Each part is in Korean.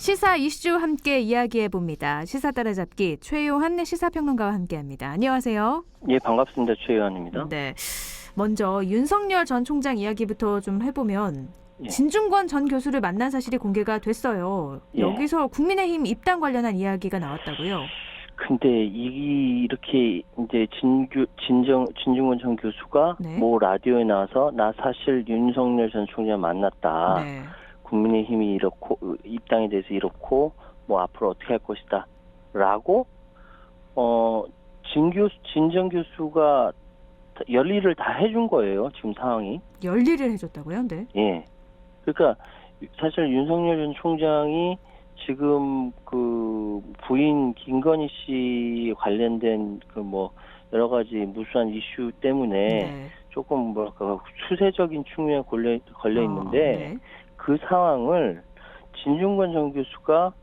시사 이슈 함께 이야기해봅니다. 시사 따라잡기 최요한 시사평론가와 함께합니다. 안녕하세요. 예, 반갑습니다. 최요한입니다. 네, 먼저 윤석열 전 총장 이야기부터 좀 해보면 예. 진중권 전 교수를 만난 사실이 공개가 됐어요. 예. 여기서 국민의힘 입당 관련한 이야기가 나왔다고요? 근데 이렇게 이제 진중권 전 교수가 네. 뭐 라디오에 나와서 나 사실 윤석열 전 총장 만났다. 네. 국민의힘이 이렇고 입당에 대해서 이렇고 뭐 앞으로 어떻게 할 것이다라고 진 전 교수가 열일을 다 해준 거예요. 지금 상황이. 열일을 해줬다고요? 네. 예. 그러니까 사실 윤석열 전 총장이 지금 그 부인 김건희 씨 관련된 그 뭐 여러 가지 무수한 이슈 때문에 네. 조금 뭐랄까 수세적인 측면에 걸려 있는데 네. 그 상황을 진중권 전 교수가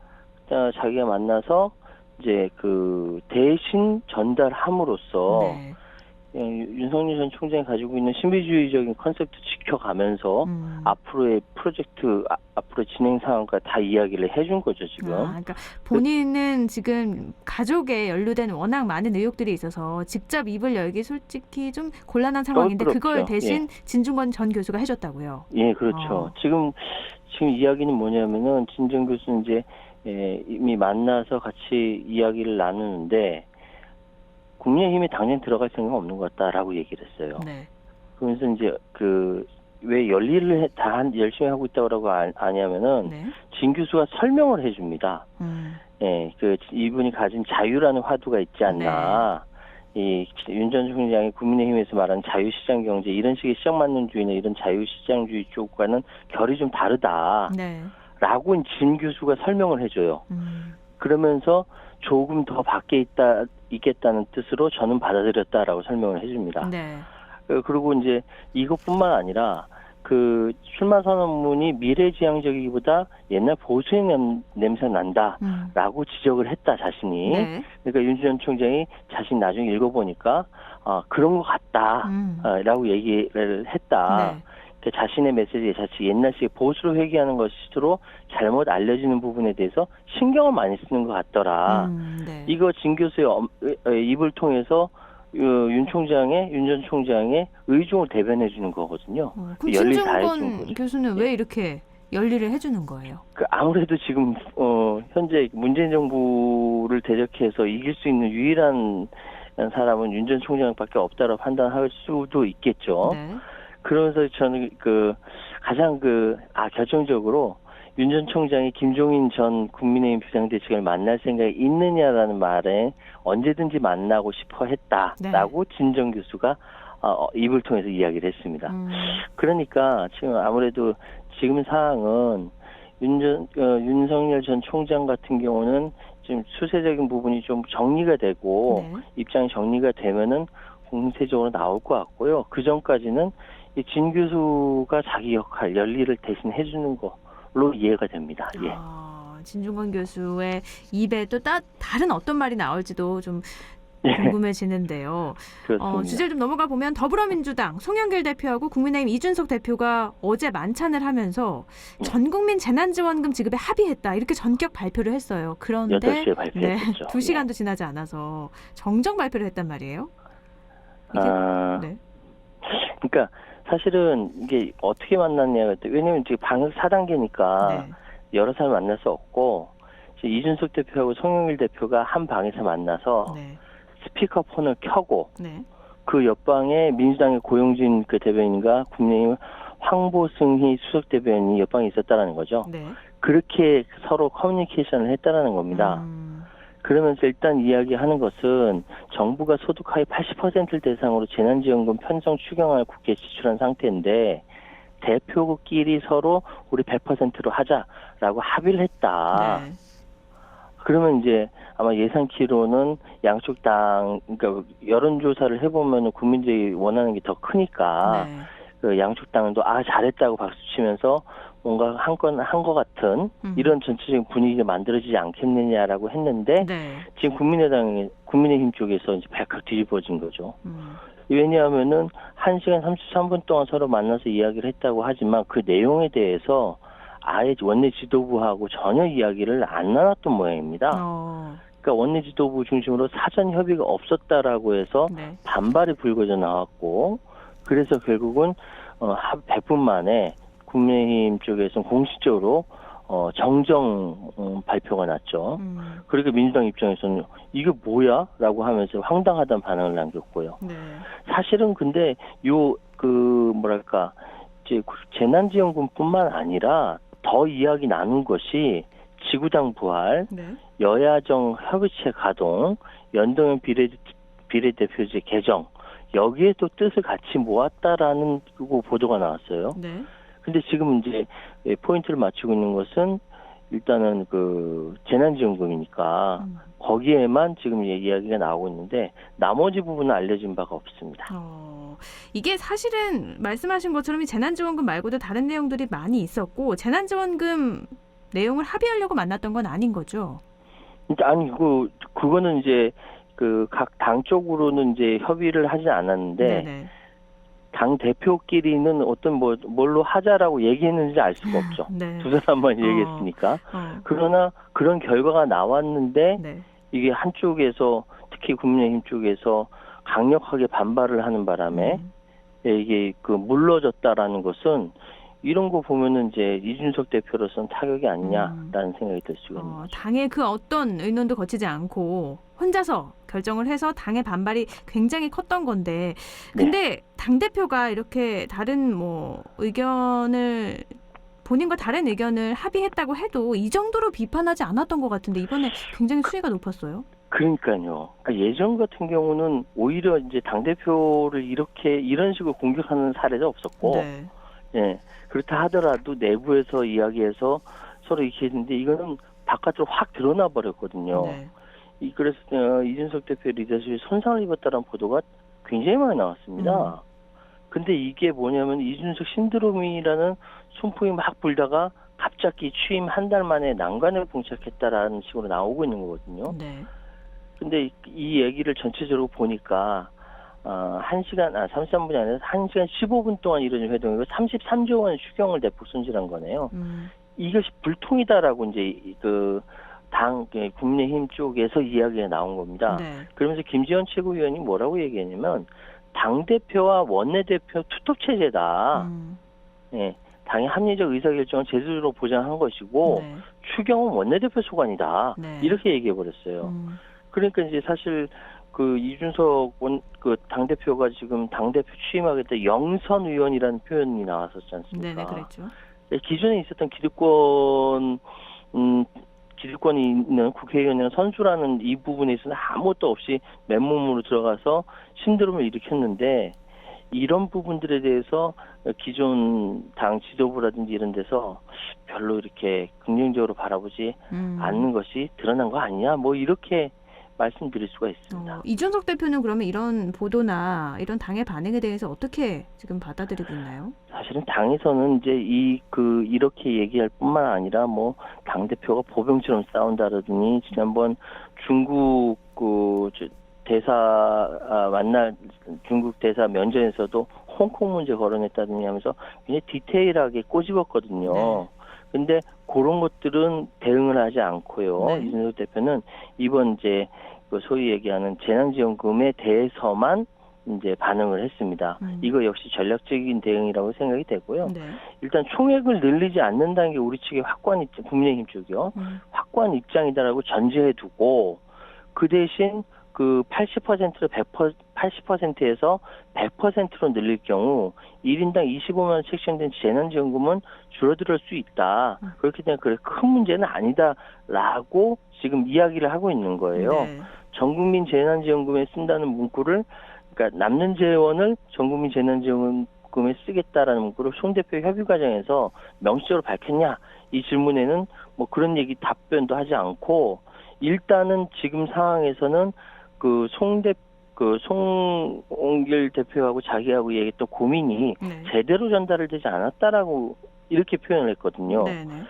자기가 만나서 이제 그 대신 전달함으로써 네. 윤석열 전 총장이 가지고 있는 신비주의적인 컨셉트 지켜가면서 앞으로의 프로젝트, 앞으로 진행 상황과 다 이야기를 해준 거죠, 지금. 그러니까 본인은 지금 가족에 연루된 워낙 많은 의혹들이 있어서 직접 입을 열기 솔직히 좀 곤란한 상황인데 그걸 대신 진중권 전 교수가 해줬다고요? 예, 그렇죠. 지금 이야기는 뭐냐면은 진 전 교수는 이제 이미 만나서 같이 이야기를 나누는데 국민의힘에 당장 들어갈 생각은 없는 것 같다라고 얘기를 했어요. 네. 그러면서 이제 왜 열일을 다 열심히 하고 있다고 아냐면은 네. 진 교수가 설명을 해줍니다. 예, 이분이 가진 자유라는 화두가 있지 않나. 이 윤 전 총장이 국민의힘에서 말하는 자유시장 경제 이런 식의 시장만능주의나 이런 자유시장주의 쪽과는 결이 좀 다르다. 네. 라고 진 교수가 설명을 해줘요. 그러면서 조금 더 밖에 있겠다는 뜻으로 저는 받아들였다라고 설명을 해줍니다. 네. 그리고 이제 이것뿐만 아니라 그 출마 선언문이 미래지향적이기보다 옛날 보수의 냄새 난다라고 지적을 했다 자신이. 네. 그러니까 윤 전 총장이 자신 나중에 읽어보니까 그런 것 같다라고 얘기를 했다. 네. 자신의 메시지에 자칫 옛날식 보수로 회귀하는 것으로 잘못 알려지는 부분에 대해서 신경을 많이 쓰는 것 같더라. 네. 이거 진 교수의 입을 통해서 윤 전 총장의 의중을 대변해 주는 거거든요. 그럼 진중권 교수는 왜 이렇게 열일을 해주는 거예요? 아무래도 지금 현재 문재인 정부를 대적해서 이길 수 있는 유일한 사람은 윤 전 총장밖에 없다고 판단할 수도 있겠죠. 네. 그러면서 저는 가장 결정적으로 윤 전 총장이 김종인 전 국민의힘 비상대책을 만날 생각이 있느냐라는 말에 언제든지 만나고 싶어 했다라고 진 전 교수가 입을 통해서 이야기를 했습니다. 그러니까 지금 아무래도 지금 상황은 윤석열 전 총장 같은 경우는 지금 수세적인 부분이 좀 정리가 되고 입장이 정리가 되면은 공세적으로 나올 것 같고요. 그 전까지는 이 진 교수가 자기 역할, 열일을 대신 해주는 걸로 이해가 됩니다. 예. 진중권 교수의 입에 또 다른 어떤 말이 나올지도 좀 궁금해지는데요. 주제를 좀 넘어가 보면 더불어민주당 송영길 대표하고 국민의힘 이준석 대표가 어제 만찬을 하면서 전국민 재난지원금 지급에 합의했다 이렇게 전격 발표를 했어요. 그런데 8시에 발표했죠. 2시간도 지나지 않아서 정정 발표를 했단 말이에요. 그러니까 사실은 이게 어떻게 만났냐가 왜냐면 지금 방역 4단계니까 여러 사람 만날 수 없고 이준석 대표하고 송영길 대표가 한 방에서 만나서 스피커폰을 켜고 그 옆방에 민주당의 고용진 대변인과 국민의힘 황보승희 수석 대변인이 옆방에 있었다라는 거죠. 그렇게 서로 커뮤니케이션을 했다라는 겁니다. 그러면서 일단 이야기하는 것은 정부가 소득 하위 80%를 대상으로 재난지원금 편성 추경안을 국회에 제출한 상태인데 대표끼리 서로 우리 100%로 하자라고 합의를 했다. 그러면 이제 아마 예상키로는 양쪽 당, 그러니까 여론조사를 해보면 국민들이 원하는 게 더 크니까 양쪽 당은 또 잘했다고 박수치면서 뭔가 한 것 같은 이런 전체적인 분위기가 만들어지지 않겠느냐라고 했는데 지금 국민의힘 쪽에서 이제 발칵 뒤집어진 거죠. 왜냐하면은 1시간 33분 동안 서로 만나서 이야기를 했다고 하지만 그 내용에 대해서 아예 원내 지도부하고 전혀 이야기를 안 나눴던 모양입니다. 그러니까 원내 지도부 중심으로 사전 협의가 없었다라고 해서 네. 반발이 불거져 나왔고, 그래서 결국은 한 100분 만에 국민의힘 쪽에서는 공식적으로 정정 발표가 났죠. 그러니까 민주당 입장에서는 이게 뭐야? 라고 하면서 황당하다는 반응을 남겼고요. 네. 사실은 근데 이제 재난지원금뿐만 아니라 더 이야기 나눈 것이 지구당 부활, 네. 여야정 협의체 가동, 연동형 비례대표제 개정, 여기에 또 뜻을 같이 모았다라는 보도가 나왔어요. 네. 근데 지금 이제 포인트를 맞추고 있는 것은 일단은 그 재난지원금이니까 거기에만 지금 이야기가 나오고 있는데 나머지 부분은 알려진 바가 없습니다. 이게 사실은 말씀하신 것처럼 이 재난지원금 말고도 다른 내용들이 많이 있었고 재난지원금 내용을 합의하려고 만났던 건 아닌 거죠? 아니 그거는 이제 그 각 당 쪽으로는 이제 협의를 하지 않았는데. 네네. 당 대표끼리는 어떤 뭘로 하자라고 얘기했는지 알 수가 없죠. 네. 두 사람만 얘기했으니까. 그러나 그런 결과가 나왔는데 네. 이게 한쪽에서 특히 국민의힘 쪽에서 강력하게 반발을 하는 바람에 이게 물러졌다라는 것은 이런 거 보면은 이제 이준석 대표로서는 타격이 아니냐라는 생각이 들 수가 있는 거죠. 당의 그 어떤 의논도 거치지 않고 혼자서 결정을 해서 당의 반발이 굉장히 컸던 건데, 근데 네. 당 대표가 이렇게 다른 의견을 본인과 다른 의견을 합의했다고 해도 이 정도로 비판하지 않았던 것 같은데 이번에 굉장히 수위가 높았어요. 그러니까요. 예전 같은 경우는 오히려 이제 당 대표를 이런 식으로 공격하는 사례가 없었고, 네. 예. 그렇다 하더라도 내부에서 이야기해서 서로 이렇게 했는데 이거는 바깥으로 확 드러나 버렸거든요. 네. 그래서 이준석 대표의 리더십이 손상을 입었다는 보도가 굉장히 많이 나왔습니다. 근데 이게 뭐냐면 이준석 신드롬이라는 손풍이 막 불다가 갑자기 취임 한 달 만에 난관에 봉착했다라는 식으로 나오고 있는 거거든요. 네. 근데 이 얘기를 전체적으로 보니까 33분이 아니라 1시간 15분 동안 이루어진 회동이고 33조 원 추경을 대폭 손실한 거네요. 이것이 불통이다라고 이제 국민의힘 쪽에서 이야기가 나온 겁니다. 네. 그러면서 김지현 최고위원이 뭐라고 얘기했냐면 당대표와 원내대표 투톱 체제다. 네. 당의 합리적 의사결정을 제대로 보장한 것이고 네. 추경은 원내대표 소관이다. 네. 이렇게 얘기해 버렸어요. 그러니까 이제 사실 이준석 당대표가 지금 당대표 취임하게 때 영선 의원이라는 표현이 나왔었지 않습니까? 네네, 그랬죠. 기존에 있었던 기득권이 있는 국회의원이나 선수라는 이 부분에 있어서는 아무것도 없이 맨몸으로 들어가서 신드롬을 일으켰는데 이런 부분들에 대해서 기존 당 지도부라든지 이런 데서 별로 이렇게 긍정적으로 바라보지 않는 것이 드러난 거 아니냐? 이렇게 말씀드릴 수가 있습니다. 이준석 대표는 그러면 이런 보도나 이런 당의 반응에 대해서 어떻게 지금 받아들이고 있나요? 사실은 당에서는 이제 이렇게 얘기할 뿐만 아니라 당 대표가 보병처럼 싸운다더니 지난번 중국 중국 대사 면전에서도 홍콩 문제 거론했다더니 하면서 굉장히 디테일하게 꼬집었거든요. 네. 근데 그런 것들은 대응을 하지 않고요. 네. 이준석 대표는 이번 이제 소위 얘기하는 재난지원금에 대해서만 이제 반응을 했습니다. 이거 역시 전략적인 대응이라고 생각이 되고요. 네. 일단 총액을 늘리지 않는다는 게 우리 측의 국민의힘 쪽이요. 확고한 입장이다라고 전제해 두고 그 대신 80%로 80%에서 100%로 늘릴 경우 1인당 25만 원 책정된 재난지원금은 줄어들 수 있다. 그렇기 때문에 큰 문제는 아니다라고 지금 이야기를 하고 있는 거예요. 네. 전국민 재난지원금에 쓴다는 문구를 그러니까 남는 재원을 전국민 재난지원금에 쓰겠다라는 문구를 송 대표 협의 과정에서 명시적으로 밝혔냐? 이 질문에는 그런 답변도 하지 않고 일단은 지금 상황에서는 송홍길 대표하고 자기하고 얘기했던 고민이 네. 제대로 전달을 되지 않았다라고 이렇게 표현을 했거든요. 네네.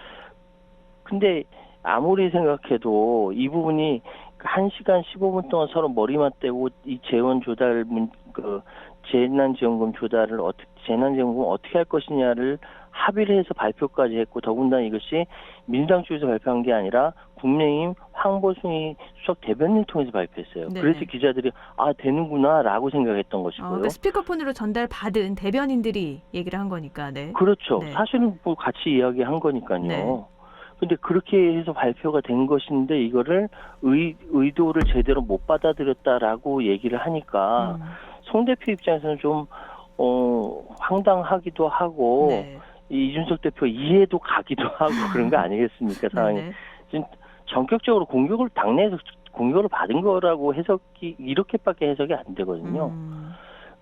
근데 아무리 생각해도 이 부분이 1시간 15분 동안 서로 머리 맞대고 이 재원 조달, 재난지원금 조달을 재난지원금 어떻게 할 것이냐를 합의를 해서 발표까지 했고 더군다나 이것이 민주당 쪽에서 발표한 게 아니라 국민의힘 황보숭이 수석 대변인을 통해서 발표했어요. 네네. 그래서 기자들이 되는구나라고 생각했던 것이고요. 그러니까 스피커폰으로 전달받은 대변인들이 얘기를 한 거니까. 네. 그렇죠. 네. 사실은 뭐 같이 이야기한 거니까요. 네. 근데 그렇게 해서 발표가 된 것인데 이거를 의도를 제대로 못 받아들였다라고 얘기를 하니까 송 대표 입장에서는 좀 황당하기도 하고 네. 이 이준석 대표 이해도 가기도 하고 그런 거 아니겠습니까? 상황이 지금 전격적으로 당내에서 공격을 받은 거라고 해석이 이렇게밖에 해석이 안 되거든요.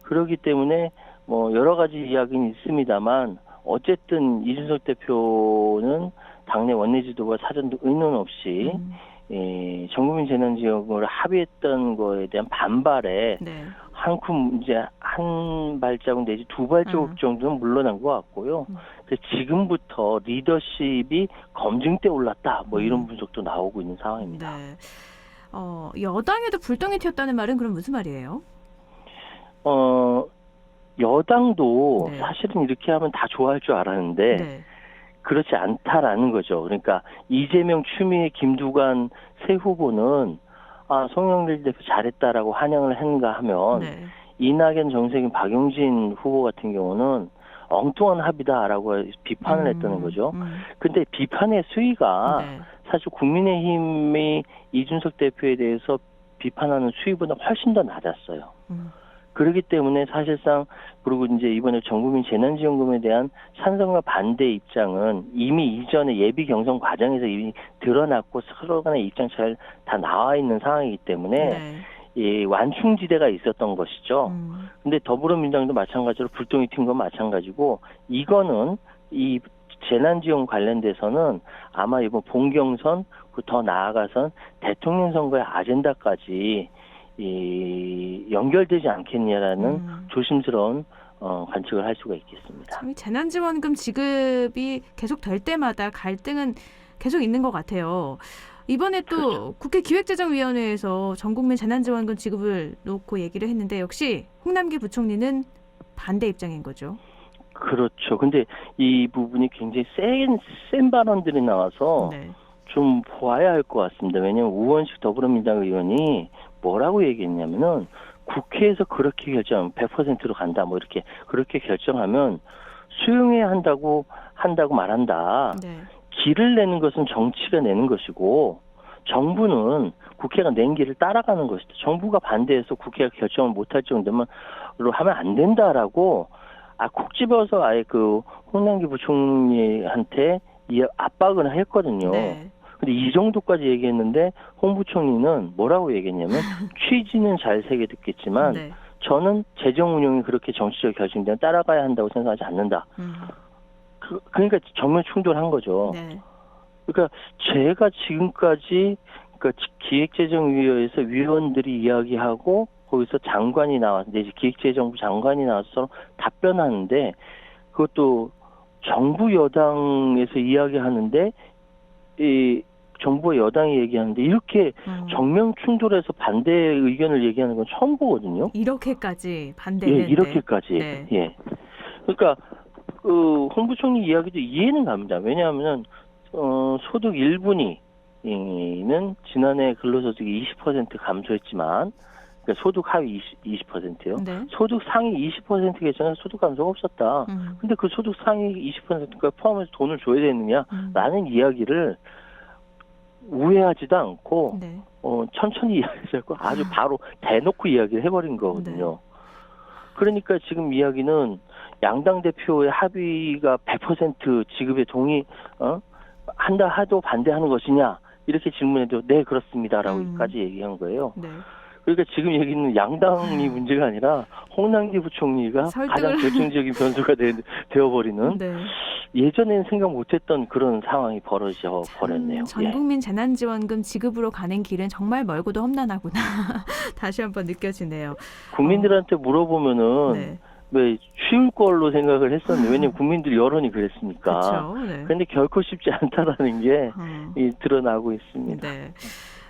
그렇기 때문에 뭐 여러 가지 이야기는 있습니다만 어쨌든 이준석 대표는 당내 원내 지도가 사전도 의논 없이 전국민 재난지원금을 합의했던 거에 대한 반발에 네. 이제 한 발자국 내지 두 발자국 정도는 물러난 것 같고요. 그래서 지금부터 리더십이 검증대 올랐다. 뭐 이런 분석도 나오고 있는 상황입니다. 네. 여당에도 불똥이 튀었다는 말은 그럼 무슨 말이에요? 여당도 네. 사실은 이렇게 하면 다 좋아할 줄 알았는데 네. 그렇지 않다라는 거죠. 그러니까 이재명, 추미애, 김두관 세 후보는 송영길 대표 잘했다라고 환영을 했는가 하면 네. 이낙연, 정세균, 박용진 후보 같은 경우는 엉뚱한 합의다라고 비판을 했다는 거죠. 근데 비판의 수위가 네. 사실 국민의힘이 이준석 대표에 대해서 비판하는 수위보다 훨씬 더 낮았어요. 그렇기 때문에 사실상 그리고 이제 이번에 전국민 재난지원금에 대한 찬성과 반대 입장은 이미 이전에 예비 경선 과정에서 이미 드러났고 서로 간의 입장 차이가 다 나와 있는 상황이기 때문에 네. 이 완충지대가 있었던 것이죠. 근데 더불어민주당도 마찬가지로 불똥이 튄 건 마찬가지고 이거는 이 재난지원 관련돼서는 아마 이번 본경선 더 나아가선 대통령 선거의 아젠다까지 연결되지 않겠냐라는 조심스러운 관측을 할 수가 있겠습니다. 참 재난지원금 지급이 계속 될 때마다 갈등은 계속 있는 것 같아요. 이번에 또 그렇죠. 국회 기획재정위원회에서 전국민 재난지원금 지급을 놓고 얘기를 했는데 역시 홍남기 부총리는 반대 입장인 거죠. 그렇죠. 근데 이 부분이 굉장히 센 발언들이 나와서 네. 좀 보아야 할 것 같습니다. 왜냐하면 우원식 더불어민주당 의원이 뭐라고 얘기했냐면은 국회에서 그렇게 결정하면 100%로 간다. 뭐 이렇게 그렇게 결정하면 수용해야 한다고 말한다. 네. 길을 내는 것은 정치가 내는 것이고 정부는 국회가 낸 길을 따라가는 것이다. 정부가 반대해서 국회가 결정을 못할 정도로 하면 안 된다라고 콕 집어서 아예 그 홍남기 부총리한테 압박을 했거든요. 네. 근데 이 정도까지 얘기했는데 홍 부총리는 뭐라고 얘기했냐면 취지는 잘 새겨듣겠지만 네. 저는 재정 운용이 그렇게 정치적 결정되면 따라가야 한다고 생각하지 않는다. 그러니까 정면 충돌한 거죠. 네. 그러니까 제가 지금까지 기획재정위원회에서 위원들이 이야기하고 거기서 장관이 나와서 내지 기획재정부 장관이 나와서 답변하는데 그것도 정부 여당에서 이야기하는데 이 정부와 여당이 얘기하는데 이렇게 정면 충돌해서 반대 의견을 얘기하는 건 처음 보거든요. 이렇게까지 반대는. 예, 이렇게까지. 네. 예. 그러니까 홍 부총리 이야기도 이해는 갑니다. 왜냐하면 소득 1분위는 지난해 근로소득이 20% 감소했지만 그러니까 소득 하위 20%요. 네. 소득 상위 20% 계층은 소득 감소가 없었다. 근데 그 소득 상위 20%가 포함해서 돈을 줘야 되느냐라는 이야기를 우회하지도 않고 네. 천천히 이야기하고 아주 바로 대놓고 이야기를 해버린 거거든요. 네. 그러니까 지금 이야기는 양당 대표의 합의가 100% 지급에 한다 하도 반대하는 것이냐 이렇게 질문해도 네 그렇습니다라고까지 얘기한 거예요. 네. 그러니까 지금 얘기는 양당이 문제가 아니라 홍남기 부총리가 가장 결정적인 변수가 되어버리는 네. 예전에는 생각 못했던 그런 상황이 벌어져 버렸네요. 전국민 재난지원금 지급으로 가는 길은 정말 멀고도 험난하구나. 다시 한번 느껴지네요. 국민들한테 물어보면은 네. 왜 쉬울 걸로 생각을 했었는데 왜냐면 국민들 여론이 그랬으니까. 그렇죠. 네. 그런데 결코 쉽지 않다라는 게 드러나고 있습니다. 네.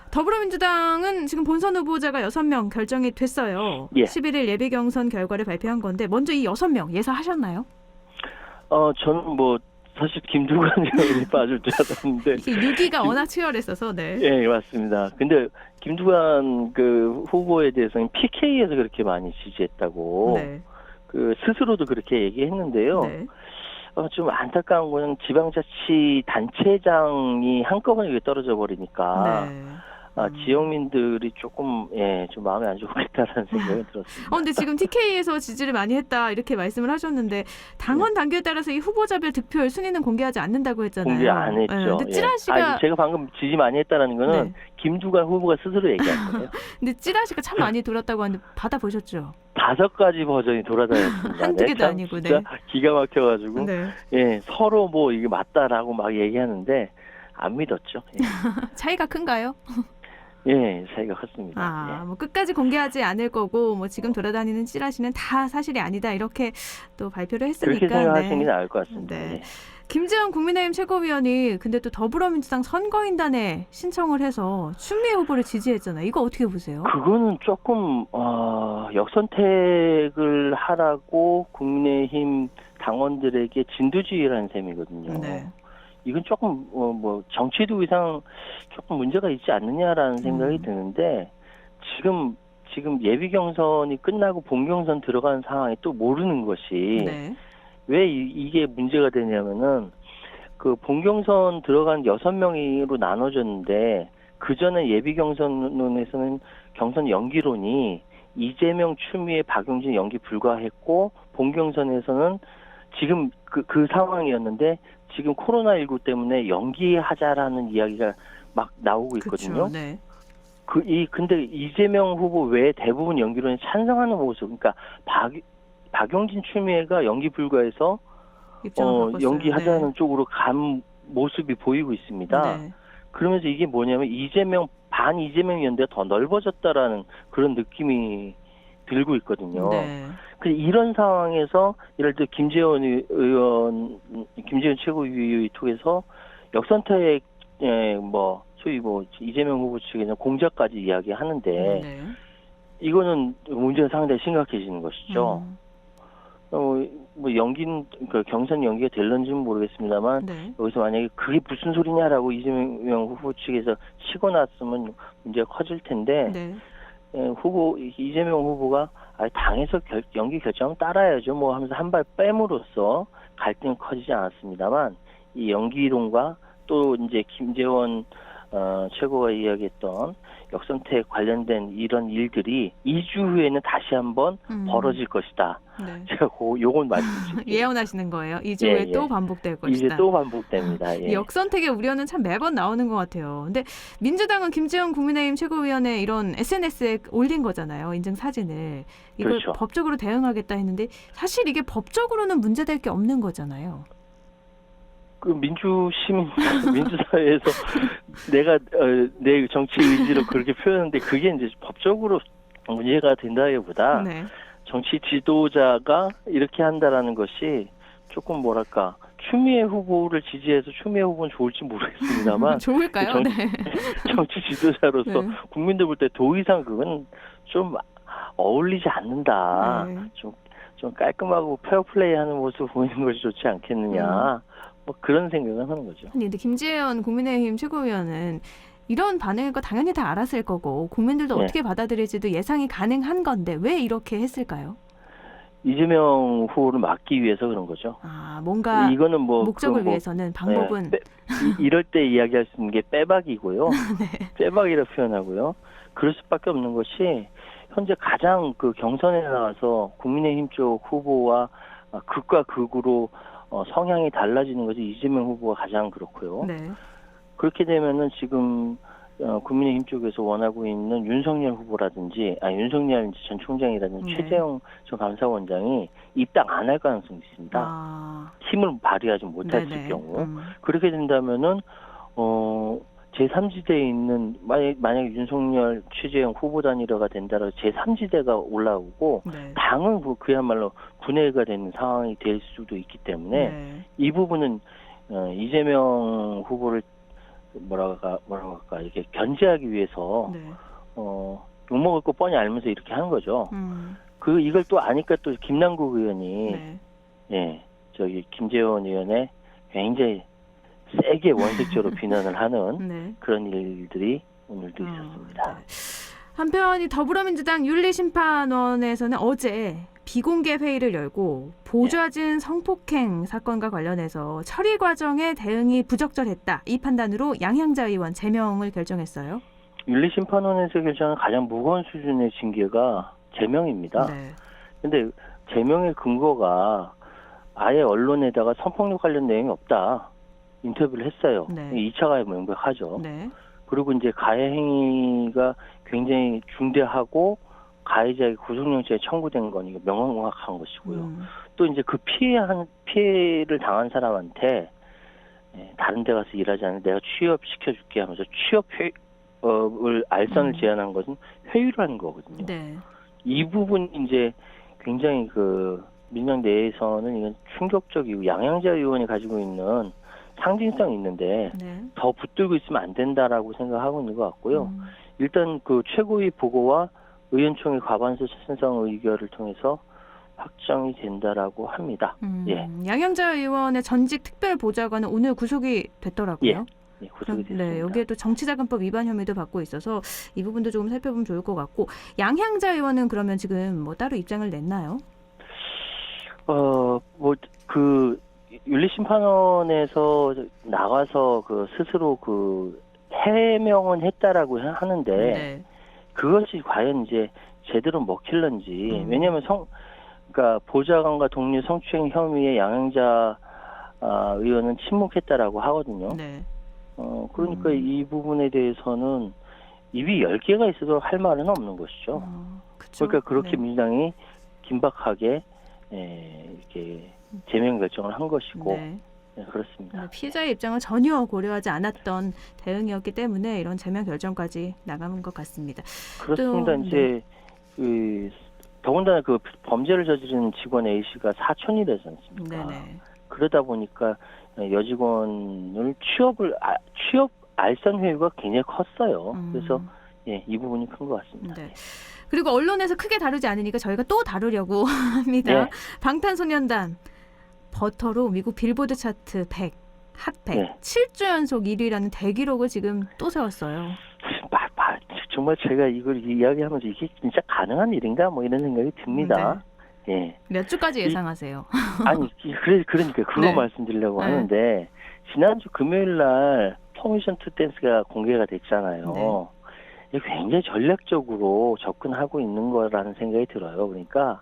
더불어민주당은 지금 본선 후보자가 6명 결정이 됐어요. 예. 11일 예비경선 결과를 발표한 건데 먼저 이 6명 예상하셨나요? 저는 뭐 사실 김두관 의원이 빠질 줄 알았는데 이게 6위가 워낙 치열했어서 네. 예, 맞습니다. 근데 김두관 그 후보에 대해서는 PK에서 그렇게 많이 지지했다고 네. 그 스스로도 그렇게 얘기했는데요. 네. 좀 안타까운 거는 지방자치 단체장이 한꺼번에 이렇게 떨어져 버리니까 네. 지역민들이 조금 좀 마음이 안 좋겠다라는 생각이 들었습니다. 근데 지금 TK에서 지지를 많이 했다 이렇게 말씀을 하셨는데 당원 당규에 따라서 이 후보자별 득표율 순위는 공개하지 않는다고 했잖아요. 공개 안 했죠. 네. 근데 찌라시가 제가 방금 지지 많이 했다라는 거는 네. 김두관 후보가 스스로 얘기한 거예요. 근데 찌라시가 참 많이 돌았다고 하는데 받아보셨죠? 5가지 버전이 돌아다녔습니다. 한두 개도 아니고, 진짜 네. 기가 막혀가지고 네. 서로 뭐 이게 맞다라고 막 얘기하는데 안 믿었죠. 차이가 큰가요? 차이가 컸습니다. 뭐 끝까지 공개하지 않을 거고 뭐 지금 돌아다니는 찌라시는 다 사실이 아니다 이렇게 또 발표를 했으니까 그렇게 생각하시는 게 나을 것 같습니다. 네. 김재원 국민의힘 최고위원이 근데 또 더불어민주당 선거인단에 신청을 해서 추미애 후보를 지지했잖아요. 이거 어떻게 보세요? 그거는 조금 역선택을 하라고 국민의힘 당원들에게 진두지휘라는 셈이거든요. 네. 이건 조금 뭐 정치도 이상 조금 문제가 있지 않느냐라는 생각이 드는데 지금 예비 경선이 끝나고 본 경선 들어가는 상황이 또 모르는 것이 네. 왜 이게 문제가 되냐면은 그 본 경선 들어간 6명으로 나눠졌는데 그 전에 예비 경선론에서는 경선 연기론이 이재명, 추미애, 박용진 연기 불가했고 본 경선에서는 지금 그 상황이었는데 지금 코로나19 때문에 연기하자라는 이야기가 막 나오고 있거든요. 그쵸, 네. 근데 이재명 후보 외에 대부분 연기론에 찬성하는 모습, 그러니까 박용진, 추미애가 연기 불가해서 연기하자는 쪽으로 간 모습이 보이고 있습니다. 네. 그러면서 이게 뭐냐면 반 이재명 연대가 더 넓어졌다라는 그런 느낌이 들고 있거든요. 네. 이런 상황에서 예를 들어 김재원 최고위원이 통해서 역선택 소위 이재명 후보 측에는 공작까지 이야기하는데 네. 이거는 문제가 상당히 심각해지는 것이죠. 경선 연기가 될런지는 모르겠습니다만 네. 여기서 만약에 그게 무슨 소리냐라고 이재명 후보 측에서 치고 났으면 문제가 커질 텐데 네. 이재명 후보가 당에서 연기 결정하면 따라야죠 뭐 하면서 한 발 뺨으로써 갈등은 커지지 않았습니다만 이 연기론과 또 이제 김재원 최고가 이야기했던 역선택 관련된 이런 일들이 2주 후에는 다시 한번 벌어질 것이다. 네. 제가 요건 말씀드릴게요. 예언하시는 거예요. 2주 후에 또 반복될 것이다. 이제 또 반복됩니다. 이 역선택의 우려는 참 매번 나오는 것 같아요. 근데 민주당은 김재원 국민의힘 최고위원의 이런 SNS에 올린 거잖아요. 인증 사진을. 이걸 그렇죠. 법적으로 대응하겠다 했는데 사실 이게 법적으로는 문제될 게 없는 거잖아요. 민주사회에서 내가 내 정치 의지로 그렇게 표현하는데 그게 이제 법적으로 문제가 된다기보다 네. 정치 지도자가 이렇게 한다라는 것이 조금 뭐랄까 추미애 후보를 지지해서 추미애 후보는 좋을지 모르겠습니다만 좋을까요? 정치 지도자로서 네. 국민들 볼 때 더 이상 그건 좀 어울리지 않는다. 네. 좀 깔끔하고 페어플레이하는 모습 보이는 것이 좋지 않겠느냐. 뭐 그런 생각을 하는 거죠. 아니 근데 김재원 국민의힘 최고위원은 이런 반응일 거 당연히 다 알았을 거고 국민들도 어떻게 받아들일지도 예상이 가능한 건데 왜 이렇게 했을까요? 이재명 후보를 막기 위해서 그런 거죠. 뭔가 이거는 목적을 위해서는 방법은 이럴 때 이야기할 수 있는 게 빼박이고요. 네. 빼박이라 표현하고요. 그럴 수밖에 없는 것이 현재 가장 그 경선에 나와서 국민의힘 쪽 후보와 극과 극으로 성향이 달라지는 것이 이재명 후보가 가장 그렇고요. 네. 그렇게 되면은 지금 국민의힘 쪽에서 원하고 있는 윤석열 후보라든지 윤석열 전 총장이라든지 최재형 전 감사원장이 입당 안 할 가능성이 있습니다. 힘을 발휘하지 못했을 경우. 그렇게 된다면은 제3지대에 있는 만약에 윤석열 최재형 후보 단일화가 된다라고 제3지대가 올라오고 당은 그야말로 분해가 되는 상황이 될 수도 있기 때문에 이 부분은 이재명 후보를 뭐랄까 이렇게 견제하기 위해서 욕먹을 거 뻔히 알면서 이렇게 하는 거죠. 이걸 또 아니까 또 김남국 의원이 김재원 의원의 굉장히 세게 원색적으로 비난을 하는 네. 그런 일들이 오늘도 있었습니다. 네. 한편 이 더불어민주당 윤리심판원에서는 어제 비공개 회의를 열고 보좌진 성폭행 사건과 관련해서 처리 과정에 대응이 부적절했다. 이 판단으로 양향자 의원 제명을 결정했어요. 윤리심판원에서 결정한 가장 무거운 수준의 징계가 제명입니다. 네. 근데 제명의 근거가 아예 언론에다가 성폭력 관련 내용이 없다. 인터뷰를 했어요. 네. 2차 가해 명백하죠. 네. 그리고 이제 가해 행위가 굉장히 중대하고 가해자에게 구속영장이 청구된 건 이거 명확한 것이고요. 또 이제 그 피해를 당한 사람한테 다른 데 가서 일하지 않는 내가 취업시켜줄게 하면서 취업을 알선을 제안한 것은 회유를 하는 거거든요. 네. 이 부분 이제 굉장히 그 민주당 내에서는 이건 충격적이고 양향자 의원이 가지고 있는 상징성이 있는데 네. 더 붙들고 있으면 안 된다라고 생각하고 있는 것 같고요. 일단 그 최고위 보고와 의원총회 과반수 찬성 의결을 통해서 확정이 된다라고 합니다. 예. 양향자 의원의 전직 특별보좌관은 오늘 구속이 됐더라고요. 예, 구속이 됐습니다. 네, 여기에 또 정치자금법 위반 혐의도 받고 있어서 이 부분도 조금 살펴보면 좋을 것 같고 양향자 의원은 그러면 지금 뭐 따로 입장을 냈나요? 뭐 그 윤리심판원에서 나가서 그 스스로 그 해명은 했다라고 하는데 네. 그것이 과연 이제 제대로 먹힐런지 왜냐하면 그러니까 보좌관과 동료 성추행 혐의의 양향자 의원은 침묵했다라고 하거든요. 네. 그러니까 이 부분에 대해서는 입이 10개가 있어도 할 말은 없는 것이죠. 그쵸? 그러니까 그렇게 네. 민주당이 긴박하게 이렇게 제명 결정을 한 것이고 네. 네, 그렇습니다. 피해자의 입장을 전혀 고려하지 않았던 대응이었기 때문에 이런 제명 결정까지 나간 것 같습니다. 그렇습니다. 또, 이제 그 더군다나 그 범죄를 저지른 직원 A 씨가 사촌이라지 않습니까? 네네. 그러다 보니까 여직원을 취업 알선 회유가 굉장히 컸어요. 그래서 이 부분이 큰 것 같습니다. 네. 그리고 언론에서 크게 다루지 않으니까 저희가 또 다루려고 합니다. 네. 방탄소년단 버터로 미국 빌보드 차트 100, 핫 100, 네. 7주 연속 1위라는 대기록을 지금 또 세웠어요. 정말 제가 이걸 이야기하면서 이게 진짜 가능한 일인가 뭐 이런 생각이 듭니다. 네. 예. 몇 주까지 예상하세요? 아니 그러니까 그거 네. 말씀드리려고 네. 하는데 지난주 금요일 날 퍼미션 투 댄스가 공개가 됐잖아요. 네. 이게 굉장히 전략적으로 접근하고 있는 거라는 생각이 들어요. 그러니까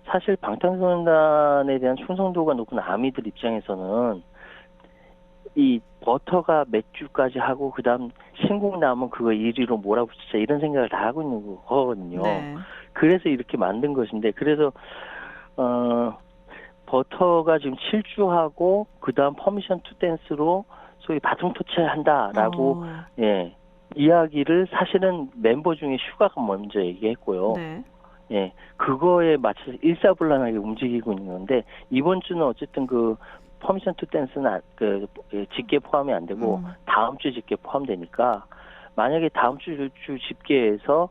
사실 방탄소년단에 대한 충성도가 높은 아미들 입장에서는 이 버터가 몇 주까지 하고 그다음 신곡 나오면 그거 1위로 몰아붙이자 이런 생각을 다 하고 있는 거거든요. 네. 그래서 이렇게 만든 것인데 그래서 버터가 지금 7주 하고 그다음 퍼미션 투 댄스로 소위 바통 터치한다라고 예. 이야기를 사실은 멤버 중에 슈가가 먼저 얘기했고요. 네. 예, 그거에 맞춰서 일사불란하게 움직이고 있는 건데 이번 주는 어쨌든 그 퍼미션 투 댄스는 그 집계 포함이 안 되고 다음 주 집계 포함되니까 만약에 다음 주 집계에서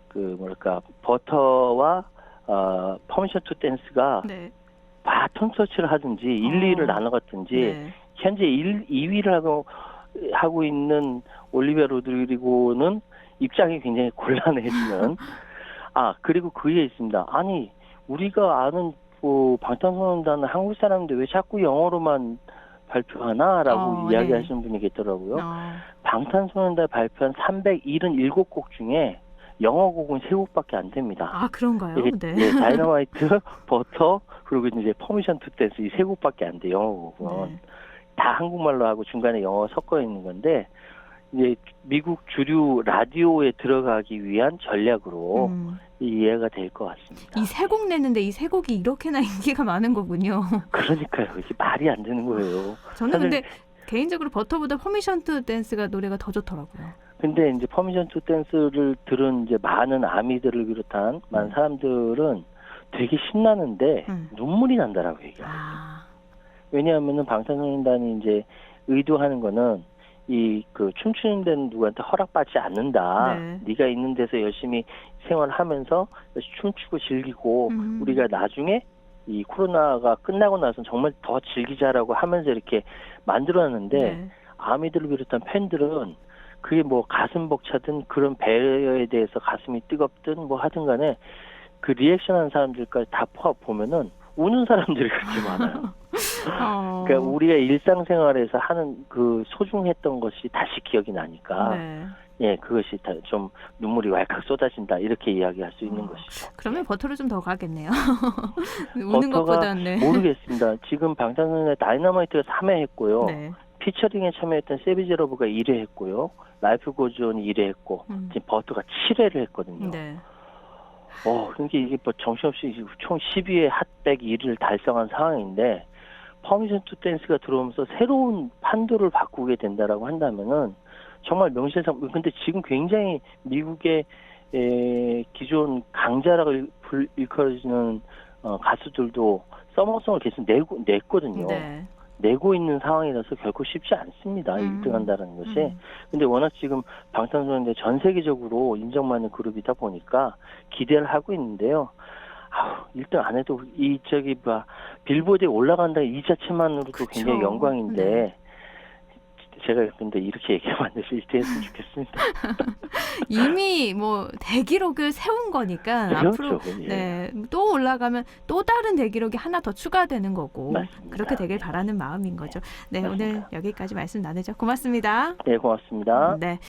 그 뭐랄까 버터와 퍼미션 투 댄스가 네. 바톤 터치를 하든지 1, 2위를 나눠갔든지 네. 현재 2위를 하고 있는 올리비아 로드리고는 입장이 굉장히 곤란해지는 그리고 그게 있습니다. 아니 우리가 아는 방탄소년단은 한국 사람인데 왜 자꾸 영어로만 발표하나라고 이야기하시는 분이 계시더라고요. 방탄소년단 발표한 377곡 중에 영어곡은 3곡밖에 안 됩니다. 아 그런가요? 이게, 네. 네, 다이너마이트, 버터 그리고 이제 퍼미션 투 댄스 이 3곡밖에 안 돼 영어곡은. 네. 다 한국말로 하고 중간에 영어 섞어 있는 건데 이제 미국 주류 라디오에 들어가기 위한 전략으로 이해가 될 것 같습니다. 이 3곡 냈는데 이 3곡이 이렇게나 인기가 많은 거군요. 그러니까요. 이게 말이 안 되는 거예요. 저는 근데 개인적으로 버터보다 퍼미션 투 댄스가 노래가 더 좋더라고요. 근데 이제 퍼미션 투 댄스를 들은 이제 많은 아미들을 비롯한 많은 사람들은 되게 신나는데 눈물이 난다라고 얘기해요. 왜냐하면은 방탄소년단이 이제 의도하는 거는 이 그 춤추는 데는 누구한테 허락받지 않는다. 네. 네가 있는 데서 열심히 생활하면서 춤추고 즐기고 우리가 나중에 이 코로나가 끝나고 나서 정말 더 즐기자라고 하면서 이렇게 만들어놨는데 네. 아미들을 비롯한 팬들은 그게 뭐 가슴 벅차든 그런 배려에 대해서 가슴이 뜨겁든 뭐 하든 간에 그 리액션하는 사람들까지 다 보면은 우는 사람들이 그렇게 많아요. 그러니까 우리가 일상생활에서 하는 그 소중했던 것이 다시 기억이 나니까 네. 예, 그것이 다 좀 눈물이 왈칵 쏟아진다 이렇게 이야기할 수 있는 것이죠. 그러면 버터를 좀 더 가겠네요. 우는 버터가 것보다는 네. 모르겠습니다. 지금 방탄소년단 다이너마이트가 3회 했고요. 네. 피처링에 참여했던 세비제 러브가 1회 했고요. 라이프 고즈온이 1회 했고 지금 버터가 7회를 했거든요. 네. 그러니까 이게 뭐 정신없이 총 12회 핫백 1위를 달성한 상황인데 퍼미션 투 댄스가 들어오면서 새로운 판도를 바꾸게 된다라고 한다면은 정말 명실상. 근데 지금 굉장히 미국의 기존 강자라고 일컬어지는 가수들도 서머송을 계속 냈거든요. 네. 내고 있는 상황이라서 결코 쉽지 않습니다. 1등한다는 것이. 근데 워낙 지금 방탄소년단 전 세계적으로 인정받는 그룹이다 보니까 기대를 하고 있는데요. 1등 안 해도 빌보드에 올라간다는 이 자체만으로도 그쵸. 굉장히 영광인데 네. 제가 근데 이렇게 얘기하면 안 돼서 1등 했으면 좋겠습니다. 이미 뭐 대기록을 세운 거니까 앞으로 그렇죠. 예. 네, 또 올라가면 또 다른 대기록이 하나 더 추가되는 거고 맞습니다. 그렇게 되길 바라는 마음인 거죠. 네, 맞습니다. 오늘 여기까지 말씀 나누죠. 고맙습니다. 네, 고맙습니다. 네.